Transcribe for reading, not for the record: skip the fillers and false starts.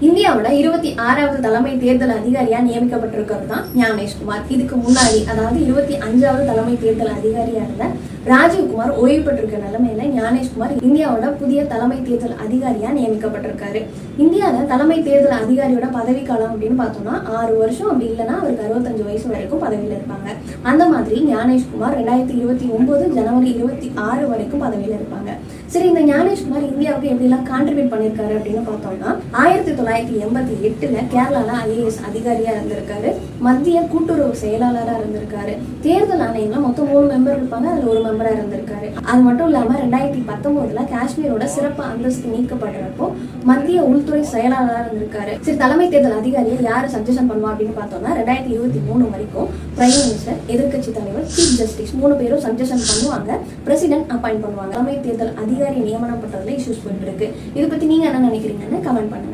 இந்தியாவோட 26வது தலைமை தேர்தல் அதிகாரியா நியமிக்கப்பட்டிருக்கிறது தான் ஞானேஷ்குமார். இதுக்கு முன்னாடி அதாவது 25வது தலைமை தேர்தல் அதிகாரியா இருந்த ராஜீவ்குமார் ஓய்வு பெற்றிருக்க நிலைமையில ஞானேஷ்குமார் இந்தியாவோட புதிய தலைமை தேர்தல் அதிகாரியா நியமிக்கப்பட்டிருக்காரு. இந்தியாவில் தலைமை தேர்தல் அதிகாரியோட பதவிக்காலம் அப்படின்னு பார்த்தோம்னா 6 வருஷம், அப்படி இல்லைன்னா அவருக்கு 65 வயசு வரைக்கும் பதவியில் இருப்பாங்க. அந்த மாதிரி ஞானேஷ்குமார் 2029 ஜனவரி 26 வரைக்கும் பதவியில் இருப்பாங்க. சரி, இந்த ஞானேஷ்குமார் இந்தியாவுக்கு எப்படிலாம் கான்ட்ரிபியூட் பண்ணியிருக்காரு அப்படின்னு பார்த்தோம்னா 1988 கேரளால IAS அதிகாரியா இருந்திருக்காரு, மத்திய கூட்டுறவு செயலாளராக இருந்திருக்காரு, தேர்தல் ஆணையம்ல மொத்தம் 3 மெம்பர் இருப்பாங்க, அதுல ஒரு மெம்பரா இருந்திருக்காரு. அது மட்டும் இல்லாம 2019 காஷ்மீரோட சிறப்பு அந்தஸ்து நீக்கப்படுறப்போ மத்திய உள்துறை செயலாளராக இருந்திருக்காரு. சரி, தலைமை தேர்தல் அதிகாரியை யாரு சஜஷன் பண்ணுவா அப்படின்னு பார்த்தோம்னா 2023 வரைக்கும் பிரைம் மினிஸ்டர், எதிர்கட்சி தலைவர், சீஃப் ஜஸ்டிஸ் 3 பேரும் சஜஷன் பண்ணுவாங்க. பிரசிடென்ட் அப்பாயிண்ட் பண்ணுவாங்க. தலைமை தேர்தல் அதிகாரி நியமனம் பண்றதுல இஷ்யூஸ் போயிட்டு இருக்கு. இதை பத்தி நீங்க என்ன நினைக்கிறீங்கன்னு கமெண்ட் பண்ணுங்க.